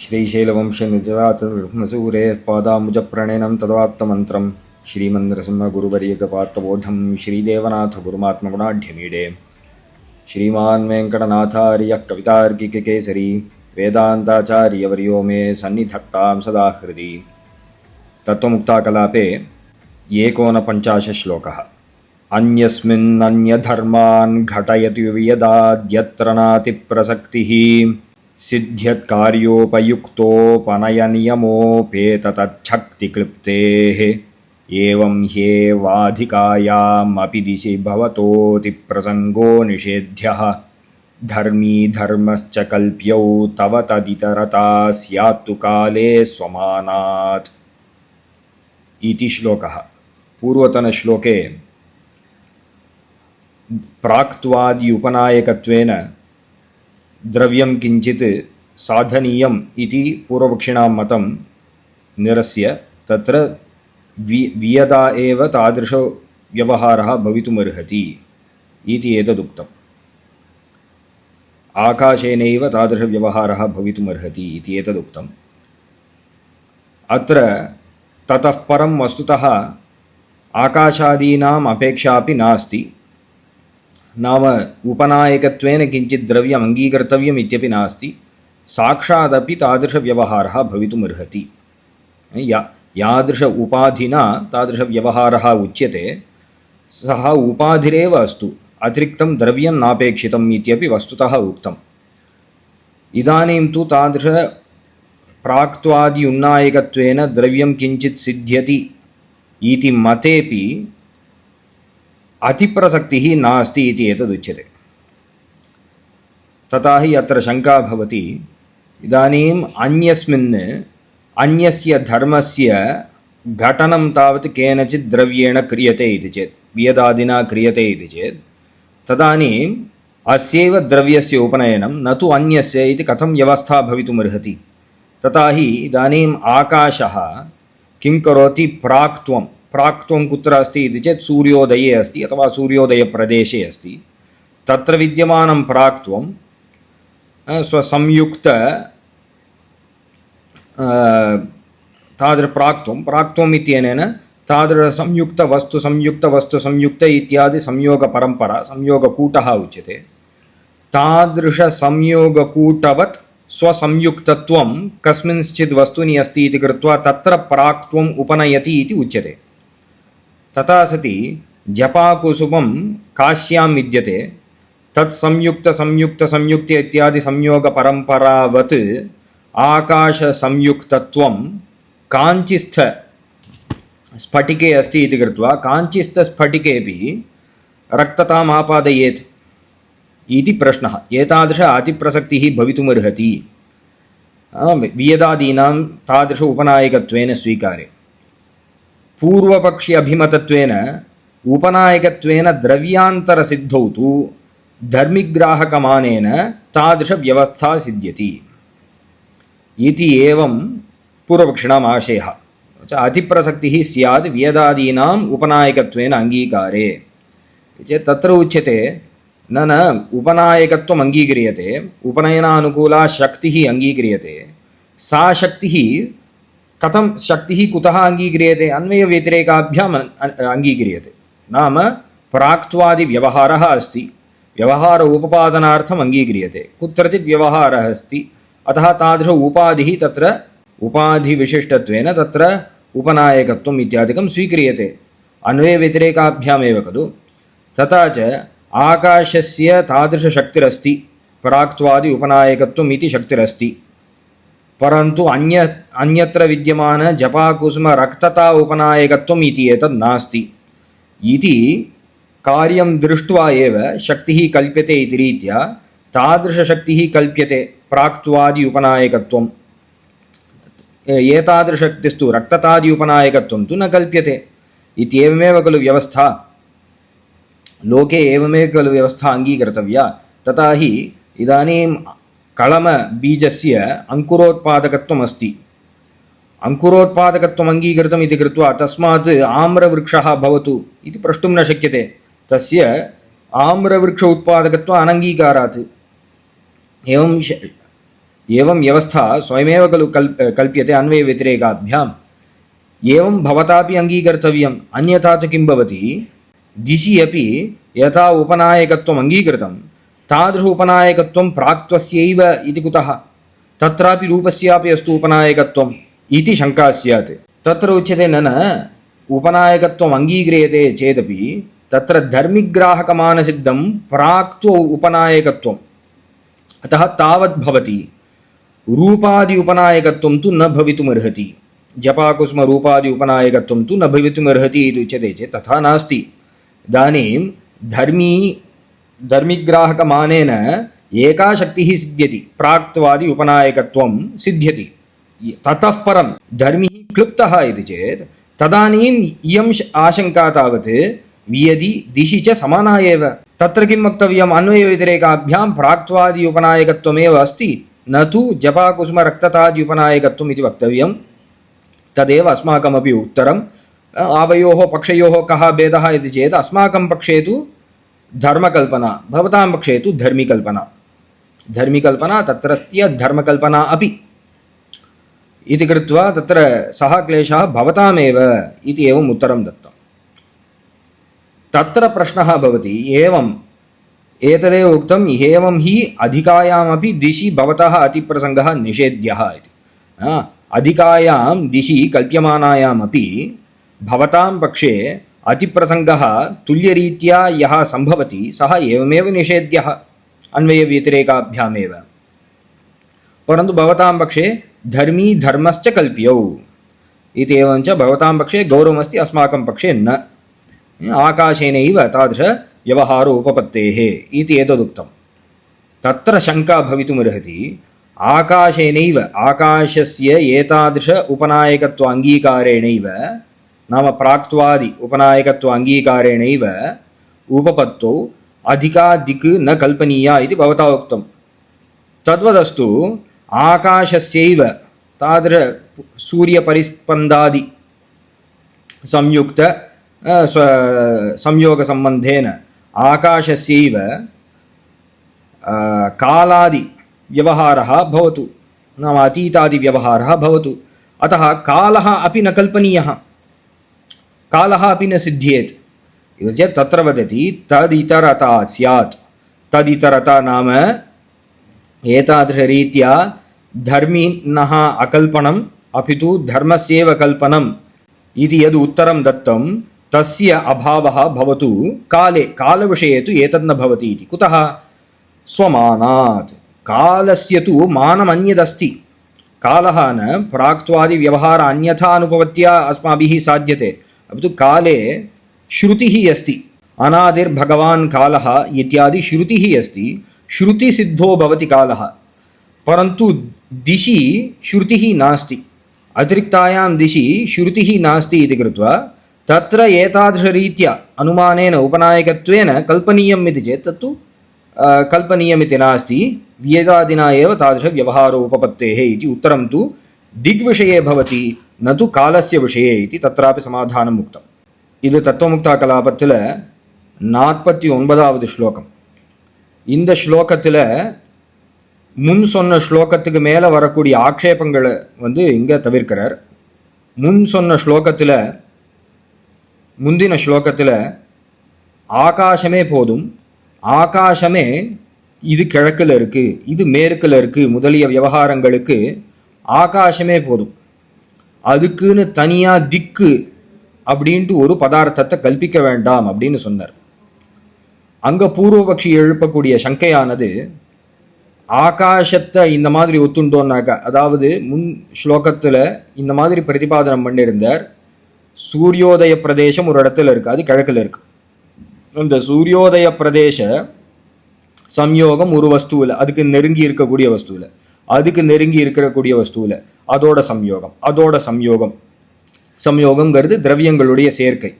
श्रीशैलवंशनिजदातसूरेः पादाम्बुजप्रणयनं तद्वाप्तमन्त्रं श्रीमन्नरसिंहगुरुवर्यकृपात्तबोधं श्रीदेवनाथगुरुमात्मगुणाढ्यमीडे श्रीमान् वेङ्कटनाथार्यः कवितार्किककेसरी वेदान्ताचार्यवर्यो मे सन्निधत्तां सदा हृदि। तत्त्वमुक्ताकलापे 51 श्लोकः। अन्यस्मिन्नन्यधर्मान् घटयति वियदाद्यत्र नातिप्रसक्तिः सिद्ध्यत्कार्योपयुक्तोपनयनियमोपेततच्छक्तिक्लिप्तेः एवं ह्येवाधिकायामपि दिशि भवतोऽतिप्रसङ्गो निषेध्यः धर्मी धर्मश्च कल्प्यौ तव तदितरता स्यात्तु काले स्वमानात् इति श्लोकः। पूर्वतनश्लोके प्राक्त्वादि उपनायकत्वेन द्रव्यं किंचित् साधनीयम् इति पूर्वपक्षिणां मतं निरस्य तत्र वियदा एव तादृशो व्यवहारः भवितुमर्हति इति एतदुक्तम्। आकाशेनैव तादृशव्यवहारः भवितुमर्हति इति एतदुक्तम्। अत्र ततः परं वस्तुतः आकाशादीनाम् अपेक्षापि नास्ति। नाम उपनायकत्वेन किंचित् द्रव्यम् अङ्गीकर्तव्यम् इत्यपि नास्ति। साक्षादपि तादृशव्यवहारः भवितुमर्हति। यादृश उपाधिना तादृशव्यवहारः उच्यते सः उपाधिरेव अस्तु, अतिरिक्तं द्रव्यं नापेक्षितम् इत्यपि वस्तुतः उक्तम्। इदानीं तु तादृश प्राक्त्वादि उन्नायकत्वेन द्रव्यं किंचित् सिद्ध्यति इति मतेपि अतिप्रसक्तिः नास्ति इति एतदुच्यते। तथा हि अत्र शङ्का भवति। इदानीम् अन्यस्मिन् अन्यस्य धर्मस्य घटनं तावत् केनचित् द्रव्येण क्रियते इति चेत्, वियदादिना क्रियते इति चेत्, तदानीम् अस्यैव द्रव्यस्य उपनयनं न तु अन्यस्य इति कथं व्यवस्था भवितुमर्हति। तथा हि इदानीम् आकाशः किं करोति? प्राक्त्वं कुत्र अस्ति इति चेत् सूर्योदये अस्ति अथवा सूर्योदयप्रदेशे अस्ति। तत्र विद्यमानं प्राक्त्वं स्वसंयुक्त प्राक्त्वम् इत्यनेन तादृशसंयुक्त इत्यादि संयोगपरम्परा संयोगकूटः उच्यते। तादृशसंयोगकूटवत् स्वसंयुक्तत्वं कस्मिंश्चित् वस्तुनि अस्ति इति कृत्वा तत्र प्राक्त्वम् उपनयति इति उच्यते। तथा सति जपाकुसुमं काश्यां विद्यते। तत्संयुक्त इत्यादि संयोगपरम्परावत् आकाशसंयुक्तत्वं काञ्चिस्थ स्फटिके अस्ति इति कृत्वा काञ्चिस्थस्फटिकेपि रक्तताम् आपादयेत् इति प्रश्नः। एतादृश अतिप्रसक्तिः भवितुमर्हति वियदादीनां तादृश उपनायकत्वेन स्वीकारे। पूर्वपक्षि अभिमतत्वेन उपनायकत्वेन द्रव्यान्तरसिद्धौ तु धर्मिग्राहकमानेन तादृशव्यवस्था सिद्ध्यति इति एवं पूर्वपक्षिणाम् आशयः। अतिप्रसक्तिः स्यात् वियदादीनाम् उपनायकत्वेन अङ्गीकारे चेत् तत्र उच्यते न उपनायकत्वम् अङ्गीक्रियते, उपनयनानुकूला शक्तिः अङ्गीक्रियते। सा शक्तिः कथं? शक्तिः कुतः अङ्गीक्रियते? अन्वयव्यतिरेकाभ्याम् अङ्गीक्रियते। नाम प्राक्त्वादिव्यवहारः अस्ति, व्यवहार उपपादनार्थम् अङ्गीक्रियते। कुत्रचित् व्यवहारः अस्ति, अतः तादृश उपाधिः तत्र उपाधिविशिष्टत्वेन तत्र उपनायकत्वम् इत्यादिकं स्वीक्रियते अन्वयव्यतिरेकाभ्यामेव खलु। तथा च आकाशस्य तादृशशक्तिरस्ति, प्राक्त्वादि उपनायकत्वम् इति शक्तिरस्ति। परन्तु अन्यत्र विद्यमान जपाकुसुमरक्तता उपनायकत्वम् इति एतत् नास्ति इति कार्यं दृष्ट्वा एव शक्तिः कल्प्यते इति रीत्या तादृशशक्तिः कल्प्यते प्राक्त्वादि उपनायकत्वम्। एतादृशशक्तिस्तु रक्ततादि उपनायकत्वं तु न कल्प्यते इत्येवमेव खलु व्यवस्था। लोके एवमेव खलु व्यवस्था अङ्गीकर्तव्या। तथा हि इदानीं कळमबीजस्य अङ्कुरोत्पादकत्वम् अस्ति। अङ्कुरोत्पादकत्वम् अङ्गीकृतम् इति कृत्वा तस्मात् आम्रवृक्षः भवतु इति प्रष्टुं न शक्यते। तस्य आम्रवृक्ष उत्पादकत्व अनङ्गीकारात्। एवं एवं व्यवस्था स्वयमेव खलु कल्प्यते अन्वयव्यतिरेकाभ्याम् एवं भवतापि अङ्गीकर्तव्यम् अन्यथा तु किं भवति दिशि अपि यथा उपनायकत्वम् अङ्गीकृतं तादृश उपनायकत्वं प्राक्त्वस्यैव इति कुतः तत्रापि रूपस्यापि अस्तु उपनायकत्वम् इति शङ्का स्यात् तत्र उच्यते न उपनायकत्वम् अङ्गीक्रियते चेदपि तत्र धर्मिग्राहकमानसिद्धं प्राक्त्व उपनायकत्वम् अतः तावत् भवति रूपादि उपनायकत्वं तु न भवितुमर्हति जपाकुसुम रूपादि उपनायकत्वं तु न भवितुमर्हति इति उच्यते चेत् तथा नास्ति इदानीं धर्मिग्राहकमानेन एका शक्तिः सिद्ध्यति प्राक्त्वादि उपनायकत्वं सिद्ध्यति ततः परं धर्मिः क्लुप्तः इति चेत् तदानीम् इयम् आशङ्का तावत् वियदि दिशि च समाना एव तत्र किं वक्तव्यम् अन्वयव्यतिरेकाभ्यां प्राक्त्वादि उपनायकत्वमेव अस्ति न तु जपाकुसुमरक्ततादि उपनायकत्वम् इति वक्तव्यं तदेव अस्माकमपि उत्तरम् आवयोः पक्षयोः कः भेदः इति चेत् अस्माकं पक्षे तु धर्मकल्पना भवतां पक्षे तु धर्मिकल्पना तत्रत्य धर्मकल्पना अपि इति कृत्वा तत्र सः क्लेशः भवतामेव इति एवम् उत्तरं दत्तं तत्र प्रश्नः भवति एवम् एतदेव उक्तम् एवं हि अधिकायामपि दिशि भवतः अतिप्रसङ्गः निषेध्यः इति अधिकायां दिशि कल्प्यमानायामपि भवतां पक्षे अतिप्रसङ्गः तुल्यरीत्या यः सम्भवति सः एवमेव निषेध्यः अन्वयव्यतिरेकाभ्यामेव परन्तु भवतां पक्षे धर्मी धर्मश्च कल्प्यौ इति एवञ्च भवतां पक्षे गौरवमस्ति अस्माकं पक्षे न आकाशेनैव तादृश व्यवहारो उपपत्तेः इति एतदुक्तं तत्र शङ्का भवितुमर्हति आकाशेनैव आकाशस्य एतादृश उपनायकत्व अङ्गीकारेणैव नाम प्राक्त्वादि उपनायकत्व अङ्गीकारेणैव उपपत्तौ अधिका दिक् न कल्पनीया इति भवता उक्तं तद्वदस्तु आकाशस्यैव तादृश सूर्यपरिस्पन्दादि संयुक्त संयोगसम्बन्धेन आकाशस्यैव कालादि व्यवहारः भवतु नाम अतीतादिव्यवहारः भवतु अतः कालः अपि न कल्पनीयः कालः अपि न सिद्ध्येत् इति चेत् तत्र वदति तदितरता स्यात् तदितरता नाम एतादृशरीत्या धर्मिणः अकल्पनम् अपि तु धर्मस्यैव कल्पनम् इति यद् उत्तरं दत्तं तस्य अभावः भवतु काले कालविषये तु एतद् न भवति इति कुतः स्वमानात् कालस्य तु मानमन्यदस्ति कालः न प्राक्त्वादिव्यवहार अन्यथा अनुपपत्या अस्माभिः साध्यते अपि तु काले श्रुतिः अस्ति अनादिर्भगवान् कालः इत्यादि श्रुतिः अस्ति श्रुतिसिद्धो भवति कालः परन्तु दिशि श्रुतिः नास्ति अतिरिक्तायां दिशि श्रुतिः नास्ति इति कृत्वा तत्र एतादृशरीत्या अनुमानेन उपनायकत्वेन कल्पनीयम् इति चेत् तत्तु कल्पनीयमिति नास्ति वेदादिना एव तादृशव्यवहारो उपपत्तेः इति उत्तरं तु दिग्विषये भवति न तु कालस्य विषये इति तत्रापि समाधानम् उक्तम् இது தத்துவமுக்தா கலாபத்தில் 49வது ஸ்லோகம் இந்த ஸ்லோகத்தில் முன் சொன்ன ஸ்லோகத்துக்கு மேலே வரக்கூடிய ஆக்ஷேபங்களை இங்கே தவிர்க்கிறார் முன் சொன்ன ஸ்லோகத்தில் முந்தின ஸ்லோகத்தில் ஆகாசமே போதும் ஆகாசமே இது கிழக்கில் இருக்குது இது மேற்கில் இருக்குது முதலிய விவகாரங்களுக்கு ஆகாசமே போதும் அதுக்குன்னு தனியாக திக்கு அப்படின்ட்டு ஒரு பதார்த்தத்தை கல்பிக்க வேண்டாம் அப்படின்னு சொன்னார் அங்கே பூர்வபக்ஷி எழுப்பக்கூடிய சங்கையானது ஆகாசத்தை இந்த மாதிரி ஒத்துண்டோன்னாக்கா அதாவது முன் ஸ்லோகத்தில் இந்த மாதிரி பிரதிபாதனம் பண்ணியிருந்தார் சூரியோதய பிரதேசம் ஒரு இடத்துல இருக்குது அது கிழக்கில் இருக்குது இந்த சூரியோதய பிரதேச சம்யோகம் ஒரு வஸ்துவில் அதுக்கு நெருங்கி இருக்கக்கூடிய வஸ்துவில் அதுக்கு நெருங்கி இருக்கக்கூடிய வஸ்துவில் அதோட சம்யோகம் சம்யோகங்கிறது திரவியங்களுடைய சேர்க்கை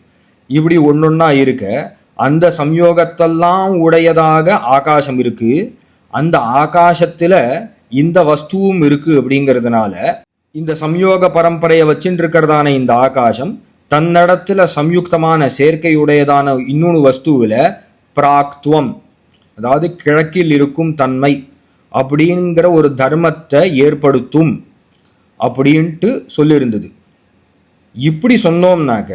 இப்படி ஒன்றொன்னா இருக்க அந்த சம்யோகத்தெல்லாம் உடையதாக ஆகாசம் இருக்குது அந்த ஆகாசத்தில் இந்த வஸ்துவும் இருக்குது அப்படிங்கிறதுனால இந்த சம்யோக பரம்பரையை வச்சுட்டு இருக்கிறதான இந்த ஆகாசம் தன்னிடத்தில் சம்யுக்தமான சேர்க்கையுடையதான இன்னொன்று வஸ்துவில் பிராக்துவம் அதாவது கிழக்கில் இருக்கும் தன்மை அப்படிங்கிற ஒரு தர்மத்தை ஏற்படுத்தும் அப்படின்ட்டு சொல்லியிருந்தது. இப்படி சொன்னோம்னாக்க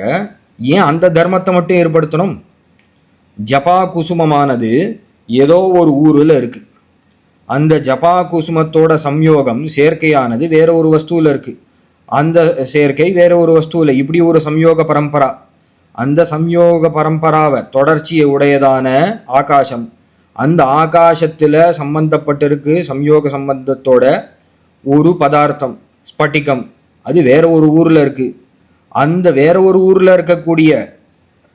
ஏன் அந்த தர்மத்தை மட்டும் ஏற்படுத்தணும்? ஜபா குசுமமானது ஏதோ ஒரு ஊரில் இருக்குது. அந்த ஜபா குசுமத்தோட சம்யோகம் சேர்க்கையானது வேற ஒரு வஸ்துவில் இருக்குது. அந்த சேர்க்கை வேற ஒரு வஸ்துவில், இப்படி ஒரு சம்யோக பரம்பரா. அந்த சம்யோக பரம்பராவை தொடர்ச்சியை உடையதான ஆகாசம், அந்த ஆகாசத்தில் சம்பந்தப்பட்டிருக்கு சம்யோக சம்பந்தத்தோட ஒரு பதார்த்தம் ஸ்பட்டிகம், அது வேற ஒரு ஊரில் இருக்குது. அந்த வேற ஒரு ஊரில் இருக்கக்கூடிய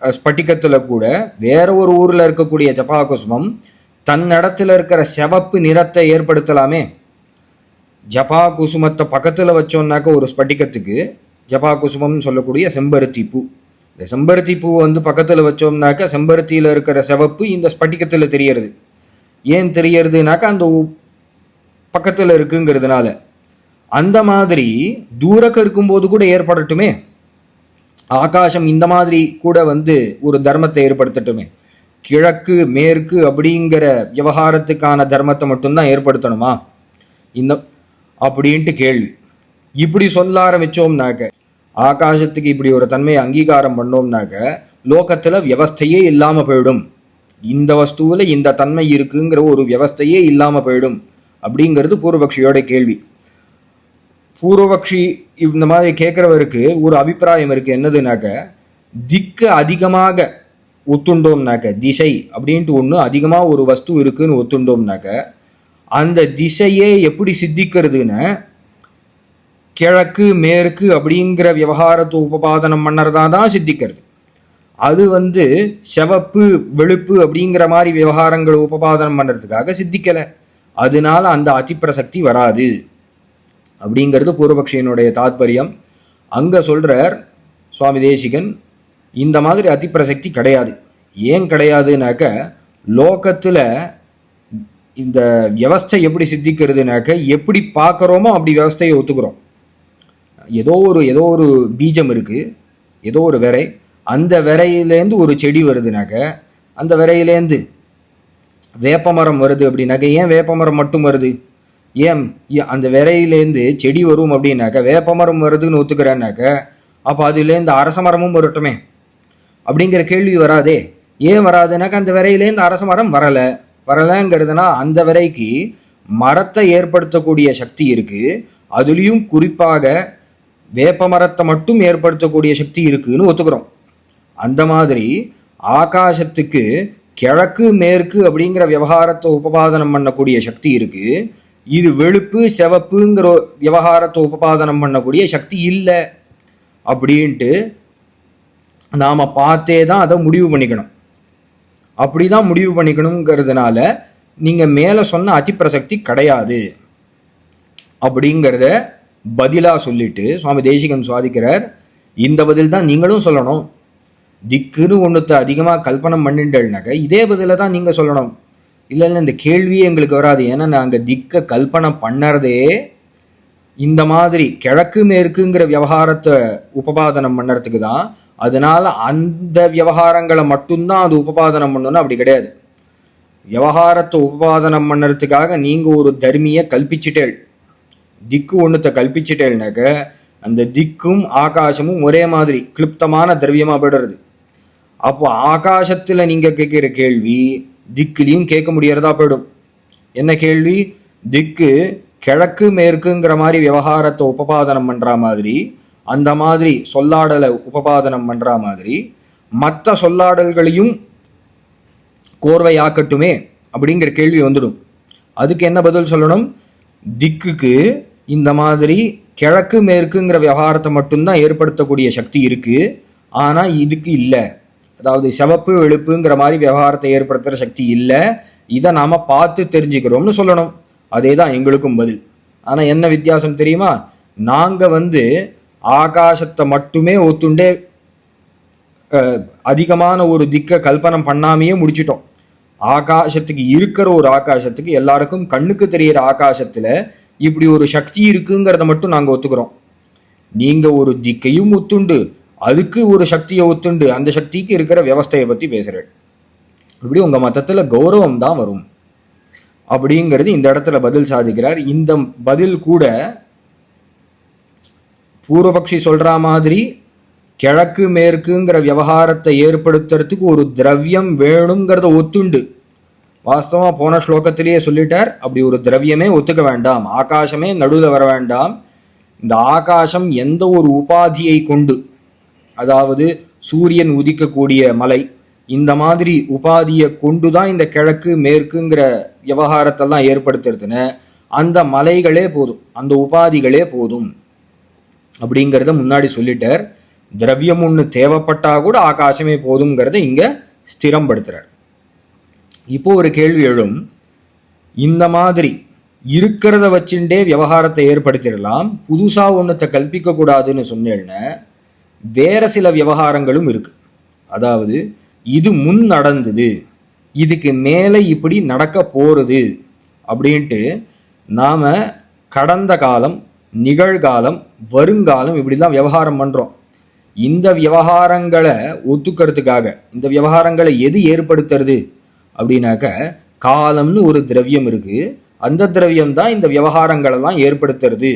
ஸ்பட்டிகத்தில் கூட வேற ஒரு ஊரில் இருக்கக்கூடிய ஜபா குசுமம் தன்னிடத்தில் இருக்கிற சிவப்பு நிறத்தை ஏற்படுத்தலாமே. ஜபா குசுமத்தை பக்கத்தில் வச்சோம்னாக்க ஒரு ஸ்பட்டிகத்துக்கு ஜபா குசுமம்னு சொல்லக்கூடிய செம்பருத்தி பூ, இந்த செம்பருத்தி பூ பக்கத்தில் வச்சோம்னாக்க செம்பருத்தியில் இருக்கிற சிவப்பு இந்த ஸ்பட்டிகத்தில் தெரியறது. ஏன் தெரியறதுனாக்கா அந்த பக்கத்தில் இருக்குங்கிறதுனால. அந்த மாதிரி தூரக்க இருக்கும்போது கூட ஏற்படட்டுமே. ஆகாசம் இந்த மாதிரி கூட ஒரு தர்மத்தை ஏற்படுத்தட்டுமே. கிழக்கு மேற்கு அப்படிங்கிற விவகாரத்துக்கான தர்மத்தை மட்டும்தான் ஏற்படுத்தணுமா இந்த அப்படின்ட்டு கேள்வி. இப்படி சொல்ல ஆரம்பிச்சோம்னாக்க, ஆகாசத்துக்கு இப்படி ஒரு தன்மையை அங்கீகாரம் பண்ணோம்னாக்க லோகத்தில் வியவஸ்தையே இல்லாமல் போயிடும். இந்த வஸ்துவில் இந்த தன்மை இருக்குங்கிற ஒரு வியவஸ்தையே இல்லாமல் போயிடும் அப்படிங்கிறது பூர்வபக்ஷியோட கேள்வி. பூர்வபக்ஷி இந்த மாதிரி கேட்குறவருக்கு ஒரு அபிப்பிராயம் இருக்குது. என்னதுனாக்க, திக்கு அதிகமாக ஒத்துண்டோம்னாக்க, திசை அப்படின்ட்டு ஒன்று அதிகமாக ஒரு வஸ்து இருக்குன்னு ஒத்துண்டோம்னாக்க, அந்த திசையே எப்படி சித்திக்கிறதுன்னு கிழக்கு மேற்கு அப்படிங்கிற விவகாரத்தை உபபாதனம் பண்ணுறதா தான் சித்திக்கிறது. அது சிவப்பு வெளுப்பு அப்படிங்கிற மாதிரி விவகாரங்களை உபபாதனம் பண்ணுறதுக்காக சித்திக்கலை. அதனால அந்த அதிப்பிரசக்தி வராது அப்படிங்கிறது பூர்வபக்ஷியனுடைய தாத்பரியம். அங்கே சொல்கிறார் சுவாமி தேசிகன், இந்த மாதிரி அதிப்பிரசக்தி கிடையாது. ஏன் கிடையாதுனாக்க, லோகத்தில் இந்த வியவஸ்தை எப்படி சித்திக்கிறதுனாக்க, எப்படி பார்க்குறோமோ அப்படி வியவஸ்தையை ஒத்துக்கிறோம். ஏதோ ஒரு பீஜம் இருக்குது, ஏதோ ஒரு விரை, அந்த விரையிலேருந்து ஒரு செடி வருதுனாக்க, அந்த விரையிலேருந்து வேப்பமரம் வருது அப்படின்னாக்க, ஏன் வேப்பமரம் மட்டும் வருது? ஏன் அந்த விரையிலேருந்து செடி வரும் அப்படின்னாக்க, வேப்பமரம் வருதுன்னு ஒத்துக்கிறேன்னாக்க, அப்போ அதுலேருந்து அரச மரமும் வரட்டுமே அப்படிங்கிற கேள்வி வராதே. ஏன் வராதுனாக்க, அந்த விரையிலேருந்து அரச மரம் வரலைங்கிறதுனா அந்த விரைக்கு மரத்தை ஏற்படுத்தக்கூடிய சக்தி இருக்குது. அதுலேயும் குறிப்பாக வேப்ப மரத்தை மட்டும் ஏற்படுத்தக்கூடிய சக்தி இருக்குதுன்னு ஒத்துக்கிறோம். அந்த மாதிரி ஆகாசத்துக்கு கிழக்கு மேற்கு அப்படிங்கிற விவகாரத்தை உபபாதனம் பண்ணக்கூடிய சக்தி இருக்குது. இது வெளுப்பு சிவப்புங்கிற விவகாரத்தை உபபாதனம் பண்ணக்கூடிய சக்தி இல்லை அப்படின்ட்டு நாம் பார்த்தே தான் அதை முடிவு பண்ணிக்கணும். அப்படி தான் முடிவு பண்ணிக்கணுங்கிறதுனால நீங்கள் மேலே சொன்ன அதிப்பிரசக்தி கிடையாது அப்படிங்கிறத பதிலாக சொல்லிட்டு சுவாமி தேசிகன் சுவாதிக்கிறார். இந்த பதில் தான் நீங்களும் சொல்லணும். திக்குன்னு ஒன்றுத்தை அதிகமாக கல்பனை பண்ணிட்டேன்னாக்க இதே பதிலை தான் நீங்கள் சொல்லணும். இல்லை இந்த கேள்வியே எங்களுக்கு வராது. ஏன்னா நாங்கள் திக்கை கல்பனை பண்ணுறதே இந்த மாதிரி கிழக்கு மேற்குங்கிற விவகாரத்தை உபபாதனம் பண்ணுறதுக்கு தான். அதனால அந்த விவகாரங்களை மட்டும்தான் அது உபபாதனம் பண்ணணும்னா அப்படி கிடையாது. விவகாரத்தை உபபாதனம் பண்ணுறதுக்காக நீங்கள் ஒரு தர்மியை கல்பிச்சிட்டேள், திக்கு ஒன்றுத்தை கல்பிச்சிட்டேள்னாக்க அந்த திக்கும் ஆகாசமும் ஒரே மாதிரி கிளிப்தமான திரவியமாக போயிடுறது. அப்போ ஆகாசத்தில் நீங்கள் கேட்குற கேள்வி திக்குலையும் கேட்க முடியறதா போயிடும். என்ன கேள்வி? திக்கு கிழக்கு மேற்குங்கிற மாதிரி விவகாரத்தை உபபாதனம் பண்ணுற மாதிரி, அந்த மாதிரி சொல்லாடலை உபபாதனம் பண்ணுற மாதிரி மற்ற சொல்லாடல்களையும் கோர்வையாக்கட்டுமே அப்படிங்கிற கேள்வி வந்துடும். அதுக்கு என்ன பதில் சொல்லணும்? திக்குக்கு இந்த மாதிரி கிழக்கு மேற்குங்கிற விவகாரத்தை மட்டும்தான் ஏற்படுத்தக்கூடிய சக்தி இருக்குது, ஆனால் இதுக்கு இல்லை. அதாவது சிவப்பு வெளுப்புங்கிற மாதிரி விவகாரத்தை ஏற்படுத்துகிற சக்தி இல்லை. இதை நாம் பார்த்து தெரிஞ்சுக்கிறோம்னு சொல்லணும். அதே தான் எங்களுக்கும் பதில். ஆனால் என்ன வித்தியாசம் தெரியுமா? நாங்கள் ஆகாசத்தை மட்டுமே ஒத்துண்டே அதிகமான ஒரு திக்கை கல்பனம் பண்ணாமையே முடிச்சிட்டோம். ஆகாசத்துக்கு இருக்கிற ஒரு ஆகாசத்துக்கு எல்லாருக்கும் கண்ணுக்கு தெரிகிற ஆகாசத்தில் இப்படி ஒரு சக்தி இருக்குங்கிறத மட்டும் நாங்கள் ஒத்துக்கிறோம். நீங்கள் ஒரு திக்கையும் ஒத்துண்டு அதுக்கு ஒரு சக்தியை ஒத்துண்டு அந்த சக்திக்கு இருக்கிற வியவஸ்தையை பற்றி பேசுகிறேன். இப்படி உங்கள் மதத்தில் கௌரவம் தான் வரும். அப்படிங்கிறது இந்த இடத்துல பதில் சாதிக்கிறார். இந்த பதில் கூட பூர்வபக்ஷி சொல்ற மாதிரி கிழக்கு மேற்குங்கிற விவகாரத்தை ஏற்படுத்துறதுக்கு ஒரு திரவியம் வேணுங்கிறத ஒத்துண்டு. வாஸ்தவமாக போன ஸ்லோகத்திலேயே சொல்லிட்டார், அப்படி ஒரு திரவியமே ஒத்துக்க வேண்டாம், ஆகாசமே நடுவில் வர வேண்டாம். இந்த ஆகாசம் எந்த ஒரு உபாதியை கொண்டு, அதாவது சூரியன் உதிக்கக்கூடிய மலை, இந்த மாதிரி உபாதியை கொண்டு தான் இந்த கிழக்கு மேற்குங்கிற விவகாரத்தெல்லாம் ஏற்படுத்துறதுன்னு அந்த மலைகளே போதும், அந்த உபாதிகளே போதும் அப்படிங்கிறத முன்னாடி சொல்லிட்டார். திரவியம் ஒன்று தேவைப்பட்டா கூட ஆகாசமே போதுங்கிறத இங்க ஸ்திரம்படுத்துறார். இப்போ ஒரு கேள்வி எழும், இந்த மாதிரி இருக்கிறத வச்சுட்டே விவகாரத்தை ஏற்படுத்திடலாம், புதுசா ஒன்றத்தை கல்பிக்க கூடாதுன்னு சொன்னேன்னா வேற சில விவகாரங்களும் இருக்கு. அதாவது இது முன் நடந்தது, இதுக்கு மேலே இப்படி நடக்க போறது அப்படின்ட்டு நாம கடந்த காலம், நிகழ்காலம், வருங்காலம் இப்படிலாம் விவகாரம் பண்றோம். இந்த விவகாரங்களை ஒத்துக்கிறதுக்காக, இந்த விவகாரங்களை எது ஏற்படுத்துறது அப்படின்னாக்க காலம்னு ஒரு திரவியம் இருக்கு, அந்த திரவியம் தான் இந்த விவகாரங்களெல்லாம் ஏற்படுத்துறது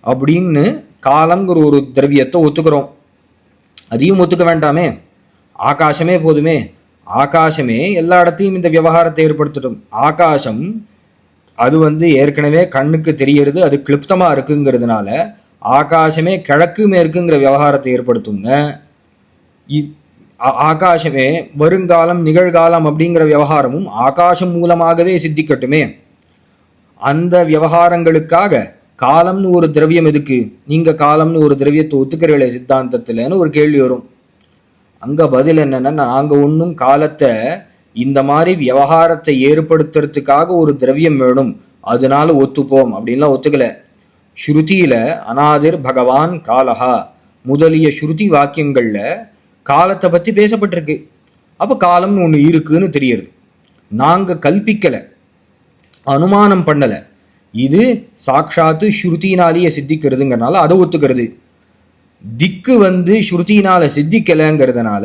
அப்படின்னு காலம்ங்கிற ஒரு திரவியத்தை ஒத்துக்கிறோம். அதையும் ஒத்துக்க வேண்டாமே, ஆகாசமே போதுமே, ஆகாசமே எல்லா இடத்தையும் இந்த விவகாரத்தை ஏற்படுத்தட்டும். ஆகாசம் அது ஏற்கனவே கண்ணுக்கு தெரியறது, அது கிளிப்தமா இருக்குங்கிறதுனால ஆகாசமே கிழக்கு மேற்குங்கிற விவகாரத்தை ஏற்படுத்தும்னு, ஆகாசமே வருங்காலம் நிகழ்காலம் அப்படிங்கிற விவகாரமும் ஆகாசம் மூலமாகவே சித்திக்கட்டுமே. அந்த விவகாரங்களுக்காக காலம்னு ஒரு திரவியம் எதுக்கு, நீங்க காலம்னு ஒரு திரவியத்தை ஒத்துக்கிறீங்களே சித்தாந்தத்தில்னு ஒரு கேள்வி வரும். அங்க பதில் என்னன்னா, நாங்க ஒன்றும் காலத்தை இந்த மாதிரி விவகாரத்தை ஏற்படுத்துறதுக்காக ஒரு திரவியம் வேணும் அதனால ஒத்துப்போம் அப்படின்லாம் ஒத்துக்கல. ஸ்ருதியில அநாதிர் பகவான் காலஹா முதலிய ஸ்ருதி வாக்கியங்கள்ல காலத்தை பத்தி பேசப்பட்டிருக்கு. அப்ப காலம்னு ஒன்று இருக்குன்னு தெரியுது. நாங்க கல்பிக்கல, அனுமானம் பண்ணல, இது சாட்சாத்து ஸ்ருதினாலேயே சித்திக்கிறதுங்கிறதுனால அதை ஒத்துக்கிறது. திக்கு ஸ்ருதினால சித்திக்கலைங்கிறதுனால,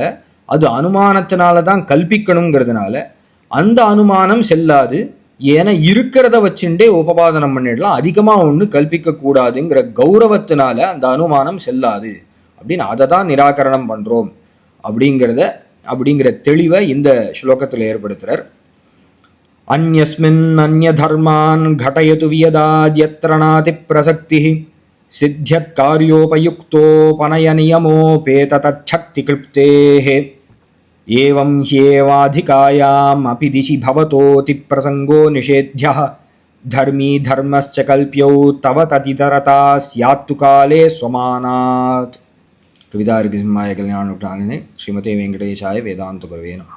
அது அனுமானத்தினால தான் கல்பிக்கணுங்கிறதுனால அந்த அனுமானம் செல்லாது. ஏன்னா இருக்கிறத வச்சுட்டே உபபாதனம் பண்ணிடலாம், அதிகமாக ஒன்று கல்பிக்க கூடாதுங்கிற கௌரவத்தினால அந்த அனுமானம் செல்லாது அப்படின்னு அதை தான் நிராகரணம் பண்றோம் அப்படிங்கிற தெளிவை இந்த ஸ்லோகத்தில் ஏற்படுத்துறார். அந்யஸ்மின் அந்ய தர்மான் கடயது வியதாத்யத்ர நாதி பிரசக்தி சித்தியத் காரியோபயுக்தோபநய நியமோபேததச்சக்தி கிருப்தேஹே ஏவம் ஹ்யேவாதிகாயாம் அபி திசி பவதோதி பிரசங்கோ நிஷேத்யः தர்மீ தர்மஸ்ச கல்ப்யௌ தவ ததிதரதா ஸ்யாத்து காலே ஸ்வமானாத். கவிதார்க்கிசிம்மாய கல்யாண ஸ்ரீமதே வெங்கடேசாய வேதாந்த குரவே நமः.